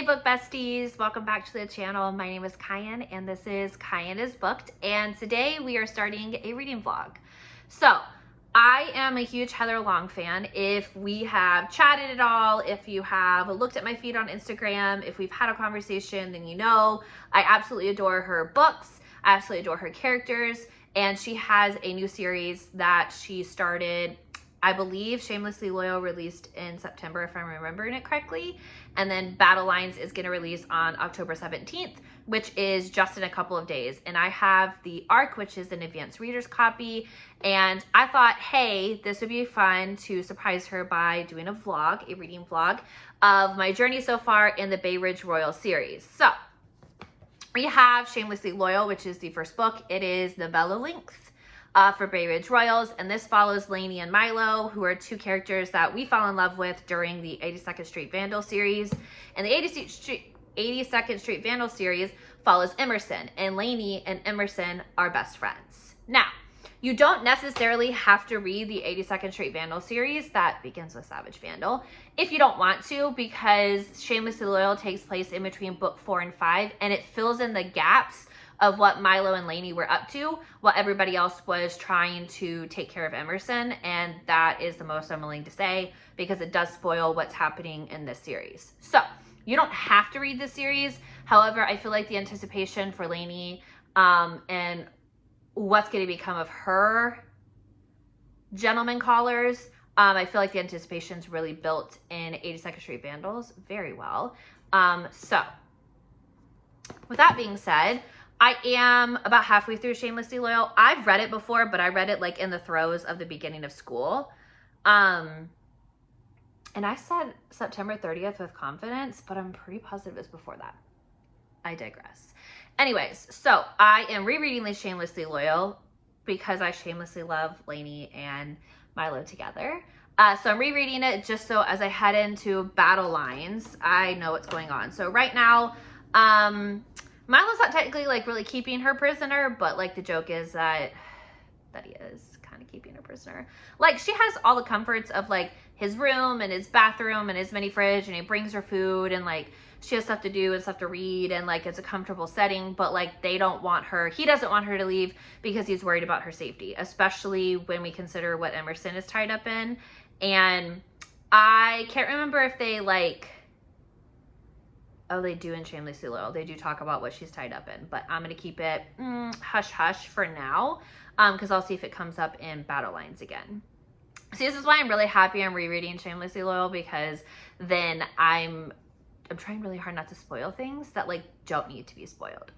book besties, welcome back to the channel. My name is Kyan and this is Kyan is Booked, and today we are starting a reading vlog. So I am a huge Heather Long fan. If we have chatted at all, if you have looked at my feed on Instagram, if we've had a conversation, then you know I absolutely adore her books. I absolutely adore her characters, and she has a new series that she started, I believe Shamelessly Loyal released in September, if I'm remembering it correctly. And then Battle Lines is going to release on October 17th, which is just in a couple of days. And I have the ARC, which is an advanced reader's copy. And I thought, hey, this would be fun to surprise her by doing a vlog, a reading vlog of my journey so far in the Bay Ridge Royal series. So we have Shamelessly Loyal, which is the first book. It is novella length. For Bay Ridge Royals, and this follows Lainey and Milo, who are two characters that we fell in love with during the 82nd Street Vandal series. And the 82nd Street Vandal series follows Emerson, and Lainey and Emerson are best friends. Now, you don't necessarily have to read the 82nd Street Vandal series that begins with Savage Vandal if you don't want to, because Shamelessly Loyal takes place in between book 4 and 5, and it fills in the gaps of what Milo and Lainey were up to while everybody else was trying to take care of Emerson. And that is the most I'm willing to say, because it does spoil what's happening in this series. So you don't have to read this series. However, I feel like the anticipation for Lainey and what's going to become of her gentleman callers, I feel like the anticipation's really built in 82nd Street Vandals very well. So with that being said, I am about halfway through Shamelessly Loyal. I've read it before, but I read it like in the throes of the beginning of school. And I said September 30th with confidence, but I'm pretty positive it's before that. I digress. Anyways, so I am rereading the Shamelessly Loyal because I shamelessly love Lainey and Milo together. So I'm rereading it just so as I head into Battle Lines, I know what's going on. So right now, Milo's not technically like really keeping her prisoner, but like the joke is that he is kind of keeping her prisoner. Like, she has all the comforts of like his room and his bathroom and his mini fridge, and he brings her food, and like she has stuff to do and stuff to read, and like it's a comfortable setting, but like he doesn't want her to leave because he's worried about her safety, especially when we consider what Emerson is tied up in. And I can't remember if they like, oh, they do in Shamelessly Loyal. They do talk about what she's tied up in, but I'm going to keep it hush-hush for now, because I'll see if it comes up in Battle Lines again. See, this is why I'm really happy I'm rereading Shamelessly Loyal, because then I'm trying really hard not to spoil things that like don't need to be spoiled.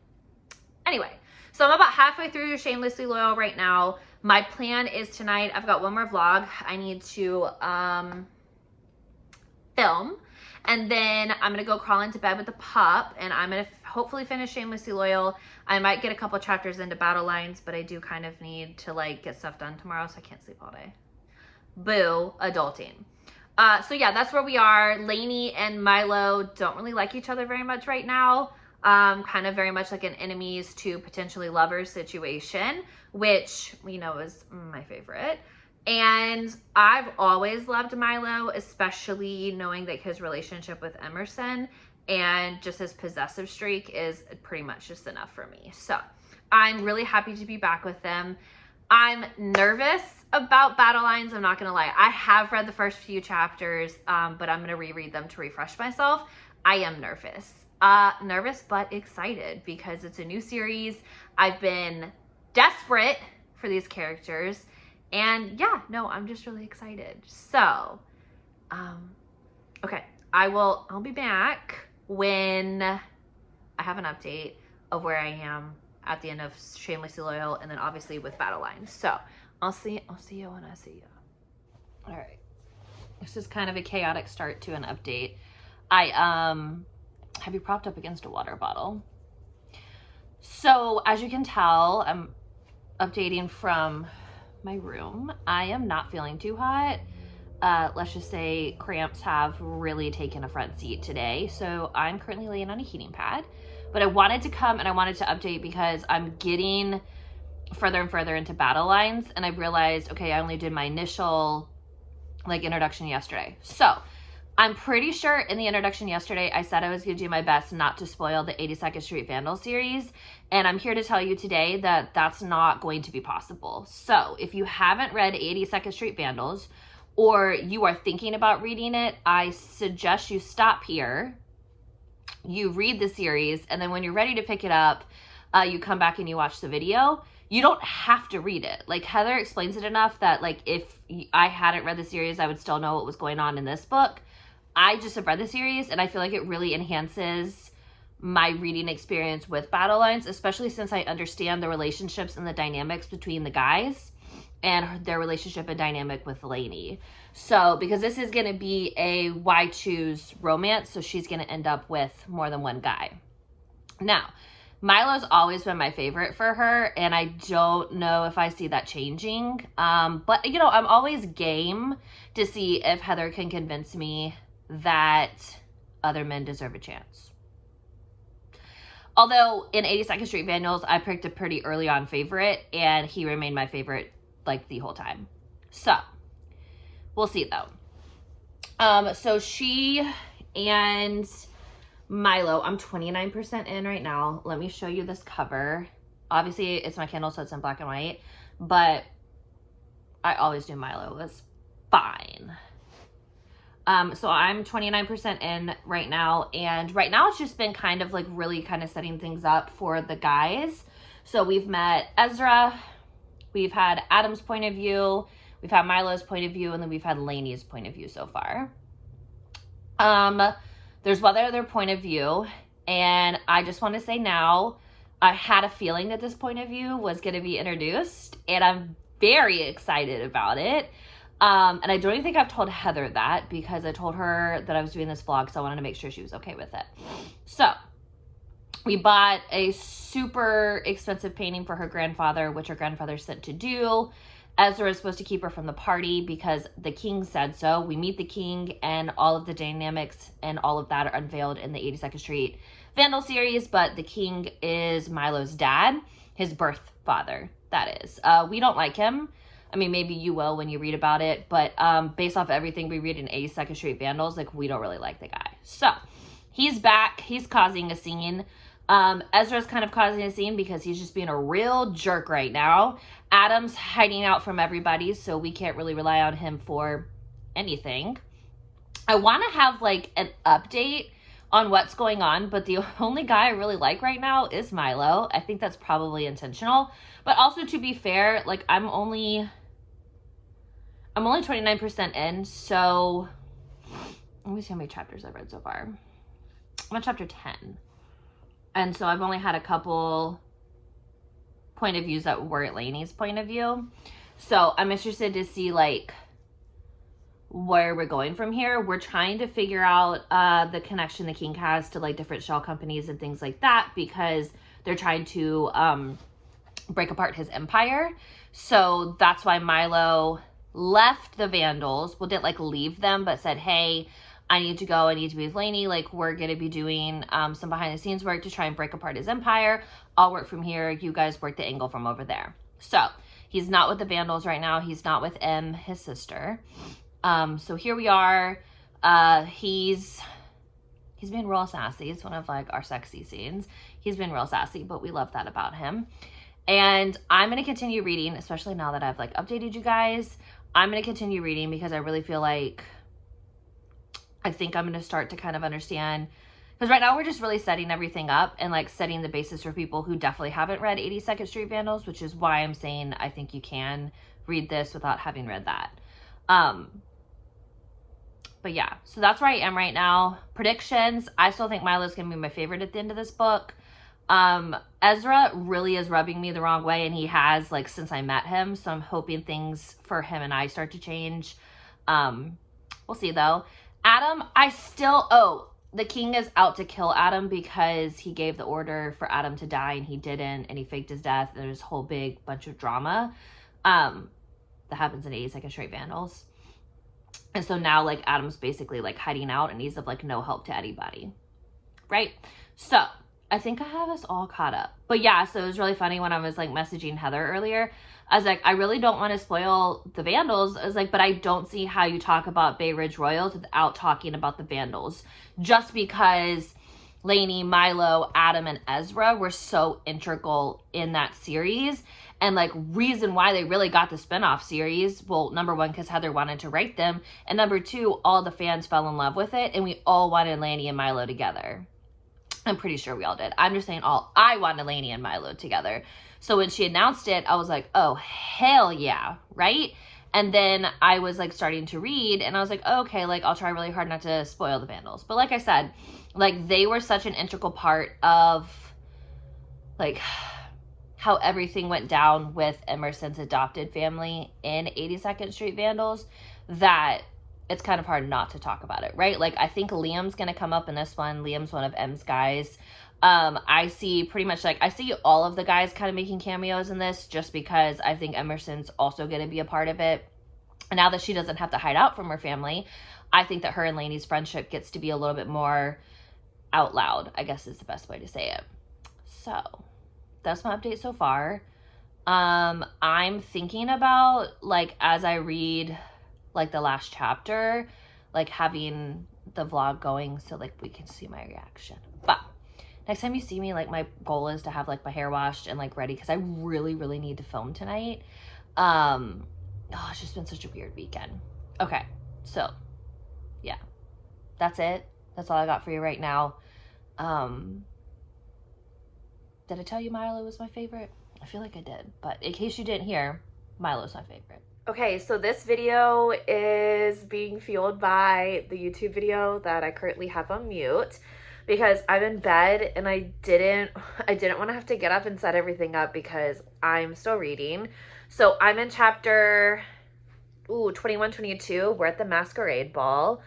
Anyway, so I'm about halfway through Shamelessly Loyal right now. My plan is tonight, I've got one more vlog I need to film. And then I'm going to go crawl into bed with the pup, and I'm going to hopefully finish Shamelessly Loyal. I might get a couple chapters into Battle Lines, but I do kind of need to like get stuff done tomorrow, so I can't sleep all day. Boo, adulting. So yeah, that's where we are. Lainey and Milo don't really like each other very much right now. Kind of very much like an enemies to potentially lovers situation, which we know is my favorite. And I've always loved Milo, especially knowing that his relationship with Emerson and just his possessive streak is pretty much just enough for me. So I'm really happy to be back with them. I'm nervous about Battle Lines, I'm not going to lie. I have read the first few chapters, but I'm going to reread them to refresh myself. I am nervous. Nervous but excited because it's a new series. I've been desperate for these characters. And yeah, no, I'm just really excited. So, okay, I'll be back when I have an update of where I am at the end of Shamelessly Loyal, and then obviously with Battle Lines. So I'll see you when I see you. All right. This is kind of a chaotic start to an update. I have you propped up against a water bottle. So as you can tell, I'm updating from my room. I am not feeling too hot. Let's just say cramps have really taken a front seat today. So I'm currently laying on a heating pad, but I wanted to come and I wanted to update because I'm getting further and further into Battle Lines, and I realized, okay, I only did my initial like introduction yesterday. So I'm pretty sure in the introduction yesterday, I said I was going to do my best not to spoil the 82nd Street Vandal series. And I'm here to tell you today that that's not going to be possible. So if you haven't read 82nd Street Vandals, or you are thinking about reading it, I suggest you stop here, you read the series, and then when you're ready to pick it up, you come back and you watch the video. You don't have to read it. Like, Heather explains it enough that, like, if I hadn't read the series, I would still know what was going on in this book. I just have read the series, and I feel like it really enhances my reading experience with Battle Lines, especially since I understand the relationships and the dynamics between the guys and their relationship and dynamic with Lainey. So, because this is going to be a why choose romance, so she's going to end up with more than one guy. Now, Milo's always been my favorite for her, and I don't know if I see that changing. But, you know, I'm always game to see if Heather can convince me that other men deserve a chance. Although in 82nd Street Vandals, I picked a pretty early on favorite, and he remained my favorite like the whole time. So we'll see though. So she and Milo, I'm 29% in right now. Let me show you this cover. Obviously it's my Kindle, so it's in black and white, but I always do Milo. It's fine. So I'm 29% in right now, and right now it's just been kind of like really kind of setting things up for the guys. So we've met Ezra, we've had Adam's point of view, we've had Milo's point of view, and then we've had Lainey's point of view so far. There's one other point of view, and I just want to say now, I had a feeling that this point of view was going to be introduced, and I'm very excited about it. And I don't even think I've told Heather that, because I told her that I was doing this vlog, so I wanted to make sure she was okay with it. So we bought a super expensive painting for her grandfather, which her grandfather sent to do. Ezra is supposed to keep her from the party because the king said so. We meet the king, and all of the dynamics and all of that are unveiled in the 82nd Street Vandal series, but the king is Milo's dad, his birth father, that is. We don't like him. I mean, maybe you will when you read about it, but based off everything we read in 82nd Street Vandals, like, we don't really like the guy. So he's back. He's causing a scene. Ezra's kind of causing a scene because he's just being a real jerk right now. Adam's hiding out from everybody, so we can't really rely on him for anything. I want to have like an update on what's going on, but the only guy I really like right now is Milo. I think that's probably intentional, but also, to be fair, like, I'm only 29% in, so let me see how many chapters I've read so far. I'm on chapter 10. And so I've only had a couple point of views that weren't Lainey's point of view. So I'm interested to see, like, where we're going from here. We're trying to figure out the connection the king has to, like, different shell companies and things like that, because they're trying to break apart his empire. So that's why Milo left the Vandals. Well, didn't, like, leave them, but said, hey, I need to go. I need to be with Lainey. Like, we're going to be doing some behind the scenes work to try and break apart his empire. I'll work from here. You guys work the angle from over there. So he's not with the Vandals right now. He's not with M, his sister. So here we are. He's been real sassy. It's one of, like, our sexy scenes. He's been real sassy, but we love that about him. And I'm going to continue reading, especially now that I've, like, updated you guys. I'm going to continue reading because I really feel like I think I'm going to start to kind of understand, because right now we're just really setting everything up and, like, setting the basis for people who definitely haven't read 82nd Street Vandals, which is why I'm saying I think you can read this without having read that. But yeah, so that's where I am right now. Predictions, I still think Milo's going to be my favorite at the end of this book. Ezra really is rubbing me the wrong way, and he has, like, since I met him, so I'm hoping things for him and I start to change. We'll see, though. Adam, the king is out to kill Adam because he gave the order for Adam to die, and he didn't, and he faked his death. There's a whole big bunch of drama that happens in 82nd Street Vandals. And so now, like, Adam's basically, like, hiding out, and he's of, like, no help to anybody, right? So I think I have us all caught up. But yeah, so it was really funny when I was like messaging Heather earlier. I was like, I really don't want to spoil the Vandals. I was like, but I don't see how you talk about Bay Ridge Royals without talking about the Vandals. Just because Lainey, Milo, Adam, and Ezra were so integral in that series. And like reason why they really got the spinoff series, well, number one, because Heather wanted to write them. And number two, all the fans fell in love with it. And we all wanted Lainey and Milo together. I'm pretty sure we all did. I'm just saying I wanted Lainey and Milo together. So when she announced it, I was like, oh, hell yeah, right? And then I was like starting to read and I was like, okay, like I'll try really hard not to spoil the Vandals. But like I said, like they were such an integral part of like how everything went down with Emerson's adopted family in 82nd Street Vandals that it's kind of hard not to talk about it, right? Like, I think Liam's going to come up in this one. Liam's one of M's guys. I see pretty much, like, I see all of the guys kind of making cameos in this just because I think Emerson's also going to be a part of it. And now that she doesn't have to hide out from her family, I think that her and Lainey's friendship gets to be a little bit more out loud, I guess is the best way to say it. So, that's my update so far. I'm thinking about, like, as I read like the last chapter, like having the vlog going so like we can see my reaction. But next time you see me, like my goal is to have like my hair washed and like ready because I really need to film tonight. It's just been such a weird weekend. Okay, so yeah, that's it. That's all I got for you right now. Did I tell you Milo was my favorite? I feel like I did, but in case you didn't hear, Milo's my favorite. Okay, so this video is being fueled by the YouTube video that I currently have on mute because I'm in bed and I didn't want to have to get up and set everything up because I'm still reading. So I'm in chapter 21, 22. We're at the masquerade ball.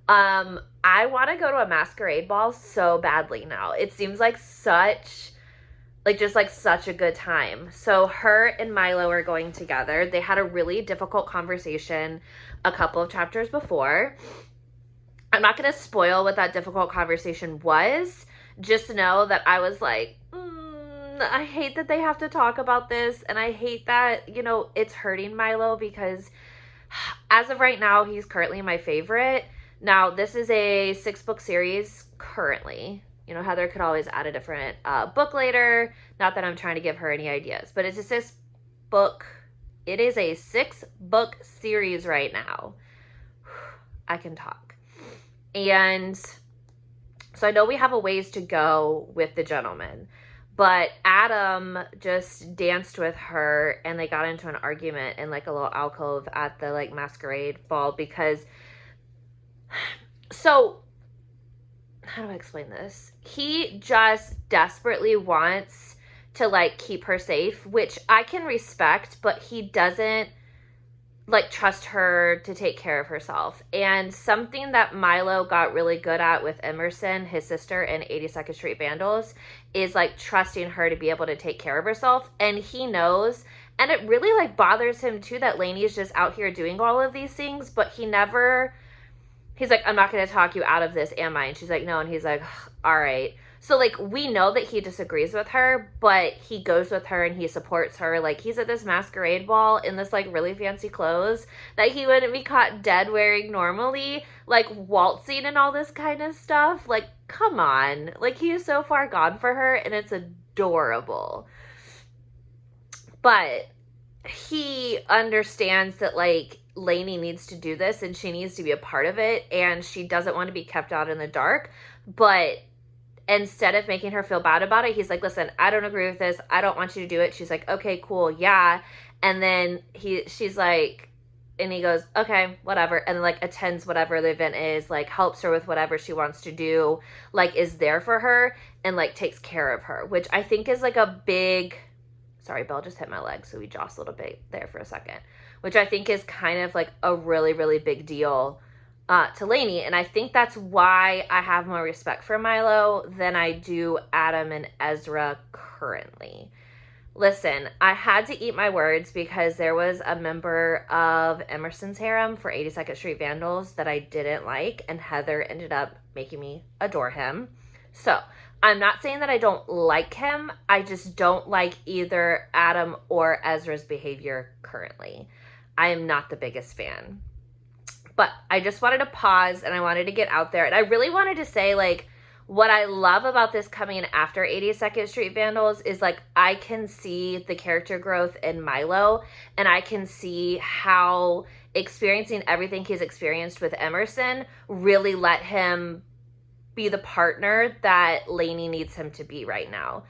I want to go to a masquerade ball so badly now. It seems like such a good time. So her and Milo are going together. They had a really difficult conversation a couple of chapters before. I'm not going to spoil what that difficult conversation was. Just know that I was like, I hate that they have to talk about this. And I hate that, you know, it's hurting Milo because as of right now, he's currently my favorite. Now, this is a 6-book series currently. You know, Heather could always add a different book later. Not that I'm trying to give her any ideas, but it's a 6-book. It is a 6-book series right now. I can talk. And so I know we have a ways to go with the gentleman, but Adam just danced with her and they got into an argument in like a little alcove at the like masquerade ball because how do I explain this? He just desperately wants to like keep her safe, which I can respect, but he doesn't like trust her to take care of herself. And something that Milo got really good at with Emerson, his sister in 82nd Street Vandals, is like trusting her to be able to take care of herself. And he knows, and it really like bothers him too that Lainey is just out here doing all of these things, but he's like, I'm not going to talk you out of this, am I? And she's like, no. And he's like, all right. So, like, we know that he disagrees with her, but he goes with her and he supports her. Like, he's at this masquerade ball in this, like, really fancy clothes that he wouldn't be caught dead wearing normally. Like, waltzing and all this kind of stuff. Like, come on. Like, he is so far gone for her, and it's adorable. But he understands that, like, Lainey needs to do this and she needs to be a part of it and she doesn't want to be kept out in the dark. But instead of making her feel bad about it, he's like, listen, I don't agree with this. I don't want you to do it. She's like, okay, cool. Yeah. And then she's like, and he goes, okay, whatever. And like attends whatever the event is, like helps her with whatever she wants to do, like is there for her and like takes care of her, which I think is like a big, sorry, Belle just hit my leg. So we jostled a bit there for a second, which I think is kind of like a really big deal to Lainey. And I think that's why I have more respect for Milo than I do Adam and Ezra currently. Listen, I had to eat my words because there was a member of Emerson's harem for 82nd Street Vandals that I didn't like, and Heather ended up making me adore him. So I'm not saying that I don't like him. I just don't like either Adam or Ezra's behavior currently. I am not the biggest fan. But I just wanted to pause and I wanted to get out there. And I really wanted to say, like, what I love about this coming in after 82nd Street Vandals is, like, I can see the character growth in Milo, and I can see how experiencing everything he's experienced with Emerson really let him be the partner that Lainey needs him to be right now.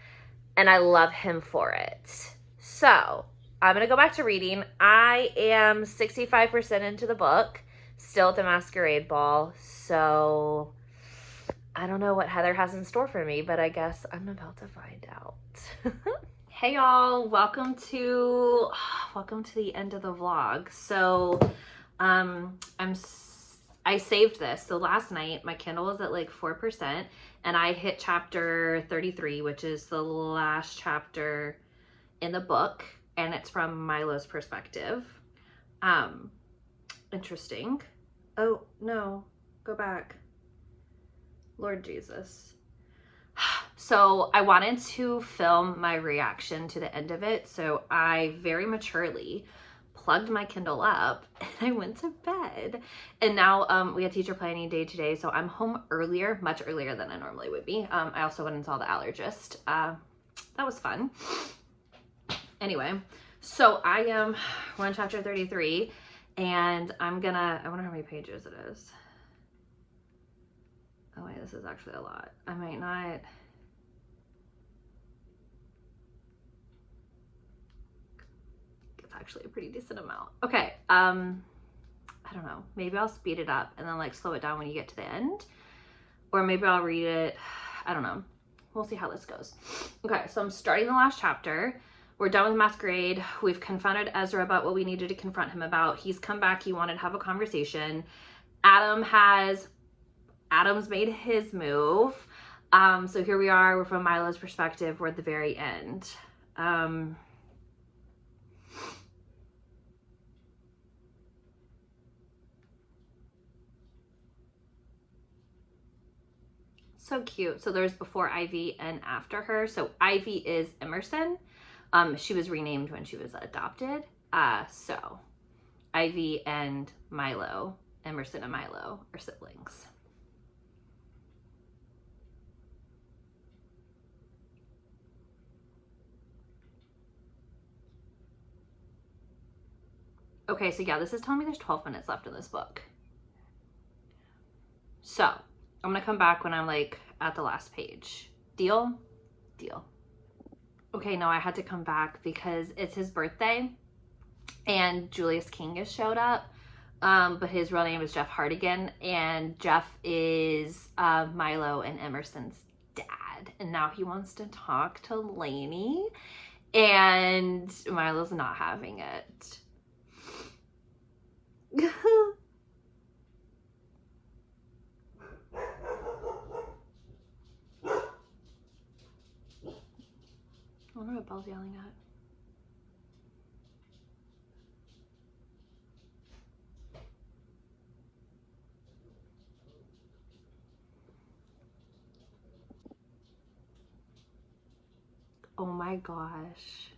And I love him for it. So I'm going to go back to reading. I am 65% into the book, still at the masquerade ball. So I don't know what Heather has in store for me, but I guess I'm about to find out. Hey y'all, welcome to the end of the vlog. So I saved this. So last night my Kindle was at like 4% and I hit chapter 33, which is the last chapter in the book, and it's from Milo's perspective. Interesting. Oh no, go back. Lord Jesus. So I wanted to film my reaction to the end of it. So I very maturely plugged my Kindle up and I went to bed. And now we had teacher planning day today. So I'm home earlier, much earlier than I normally would be. I also went and saw the allergist. That was fun. Anyway, so we're on chapter 33 and I wonder how many pages it is. Oh wait, this is actually a lot. I might not. It's actually a pretty decent amount. Okay, I don't know. Maybe I'll speed it up and then like slow it down when you get to the end. Or maybe I'll read it. I don't know. We'll see how this goes. Okay, so I'm starting the last chapter. We're done with Masquerade. We've confronted Ezra about what we needed to confront him about. He's come back. He wanted to have a conversation. Adam's made his move. So here we are. We're from Milo's perspective. We're at the very end. So cute. So there's before Ivy and after her. So Ivy is Emerson. She was renamed when she was adopted. So Ivy and Milo, Emerson and Milo are siblings. Okay, so yeah, this is telling me there's 12 minutes left in this book. So I'm gonna come back when I'm like at the last page. Deal? Deal. Okay, no, I had to come back because it's his birthday and Julius King has showed up. But his real name is Jeff Hartigan, and Jeff is Milo and Emerson's dad. And now he wants to talk to Lainey, and Milo's not having it. I wonder what Belle's yelling at. Oh my gosh.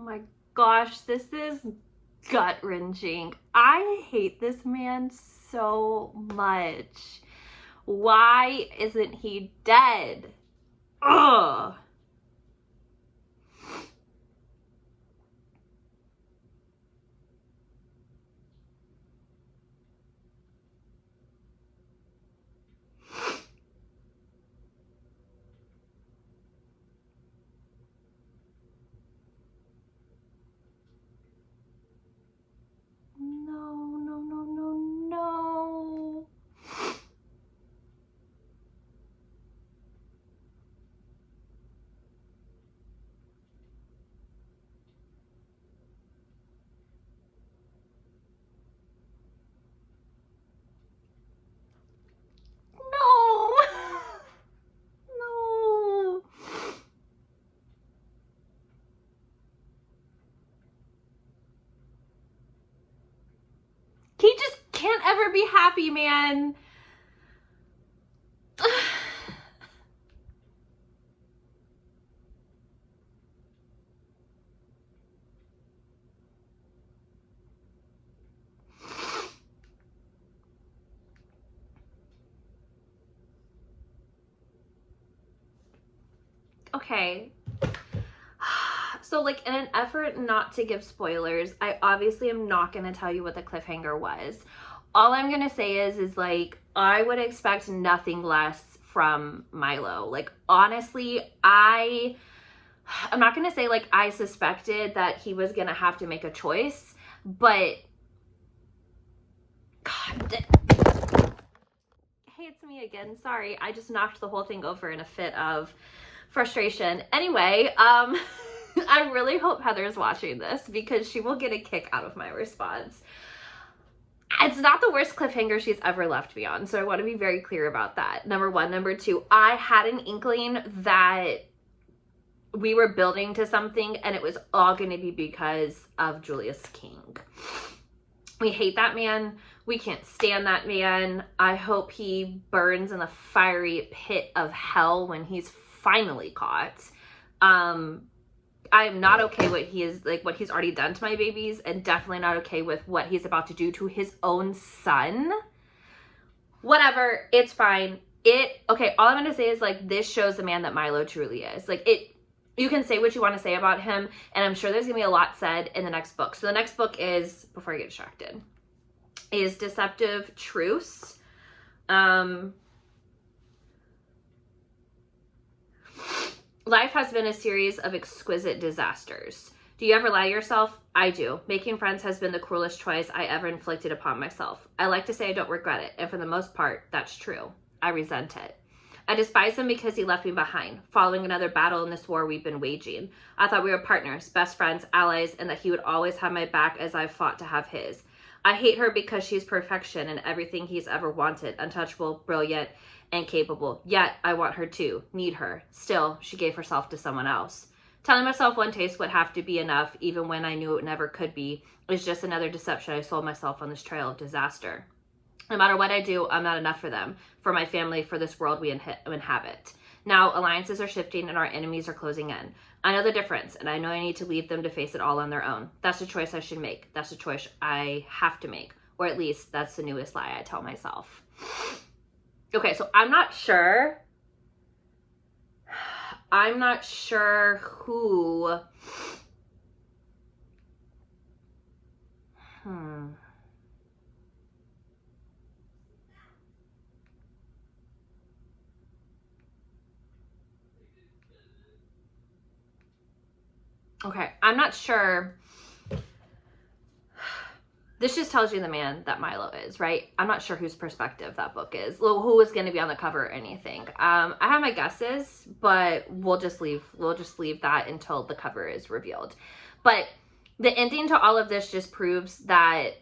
my gosh, this is gut-wrenching. I hate this man so much. Why isn't he dead? Ugh. No, no, no, no, no. No. No. He just can't ever be happy, man. Okay. So, like, in an effort not to give spoilers, I obviously am not going to tell you what the cliffhanger was. All I'm going to say is like, I would expect nothing less from Milo. Like, honestly, I'm not going to say, like, I suspected that he was going to have to make a choice, but God, hey, it's me again. Sorry, I just knocked the whole thing over in a fit of frustration. Anyway, I really hope Heather's watching this because she will get a kick out of my response. It's not the worst cliffhanger she's ever left me on, so I want to be very clear about that. Number one. Number two, I had an inkling that we were building to something and it was all going to be because of Julius King. We hate that man. We can't stand that man. I hope he burns in the fiery pit of hell when he's finally caught. I am not okay what he's already done to my babies, and definitely not okay with what he's about to do to his own son. Whatever, it's fine. Okay, all I'm gonna say is, like, this shows the man that Milo truly is. Like, you can say what you want to say about him, and I'm sure there's gonna be a lot said in the next book. So the next book is, before I get distracted, is Deceptive Truce. Life has been a series of exquisite disasters. Do you ever lie to yourself? I do. Making friends has been the cruelest choice I ever inflicted upon myself. I like to say I don't regret it, and for the most part, that's true. I resent it. I despise him because he left me behind, following another battle in this war we've been waging. I thought we were partners, best friends, allies, and that he would always have my back as I've fought to have his. I hate her because she's perfection and everything he's ever wanted, untouchable, brilliant, and capable. Yet, I want her too, need her. Still, she gave herself to someone else. Telling myself one taste would have to be enough, even when I knew it never could be, is just another deception I sold myself on this trail of disaster. No matter what I do, I'm not enough for them, for my family, for this world we inhabit. Now, alliances are shifting and our enemies are closing in. I know the difference, and I know I need to leave them to face it all on their own. That's a choice I should make. That's a choice I have to make. Or at least, that's the newest lie I tell myself. Okay, so I'm not sure. I'm not sure who. Okay, I'm not sure. This just tells you the man that Milo is, right? I'm not sure whose perspective that book is. Who is going to be on the cover or anything. I have my guesses, but we'll just leave that until the cover is revealed. But the ending to all of this just proves that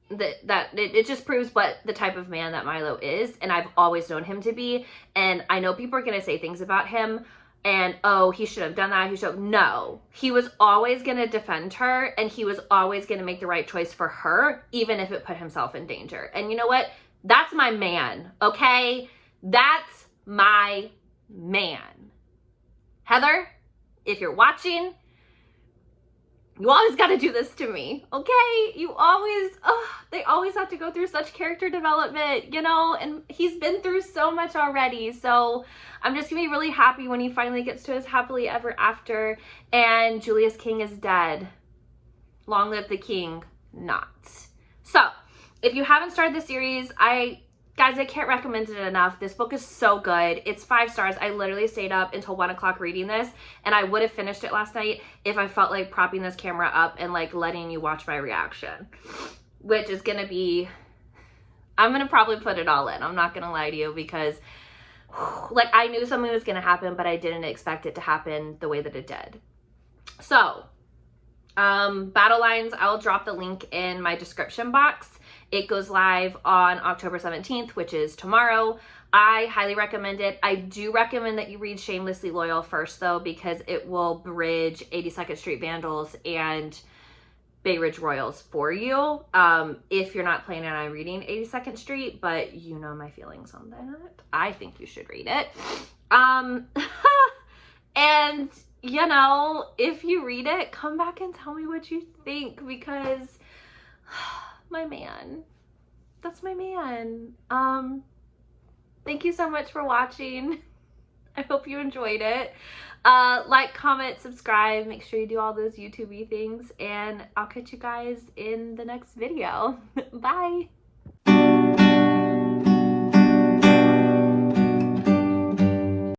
it just proves what the type of man that Milo is, and I've always known him to be. And I know people are going to say things about him, and, oh, he should have done that. No, he was always going to defend her, and he was always going to make the right choice for her, even if it put himself in danger. And you know what? That's my man, okay? That's my man. Heather, if you're watching, You always got to do this to me, okay? You always, they always have to go through such character development, you know, and he's been through so much already. So I'm just gonna be really happy when he finally gets to his happily ever after and Julius King is dead. Long live the king, not. So if you haven't started the series, guys, I can't recommend it enough. This book is so good. It's 5 stars. I literally stayed up until 1 o'clock reading this, and I would have finished it last night if I felt like propping this camera up and like letting you watch my reaction, which is gonna be, I'm gonna probably put it all in. I'm not gonna lie to you, because like I knew something was gonna happen, but I didn't expect it to happen the way that it did. So Battle Lines, I'll drop the link in my description box. It goes live on October 17th, which is tomorrow. I highly recommend it. I do recommend that you read Shamelessly Loyal first, though, because it will bridge 82nd Street Vandals and Bay Ridge Royals for you. If you're not planning on reading 82nd Street, but you know my feelings on that. I think you should read it. And, you know, if you read it, come back and tell me what you think, because my man, that's my man. Thank you so much for watching. I hope you enjoyed it. Like, comment, subscribe, make sure you do all those YouTube-y things, and I'll catch you guys in the next video. Bye.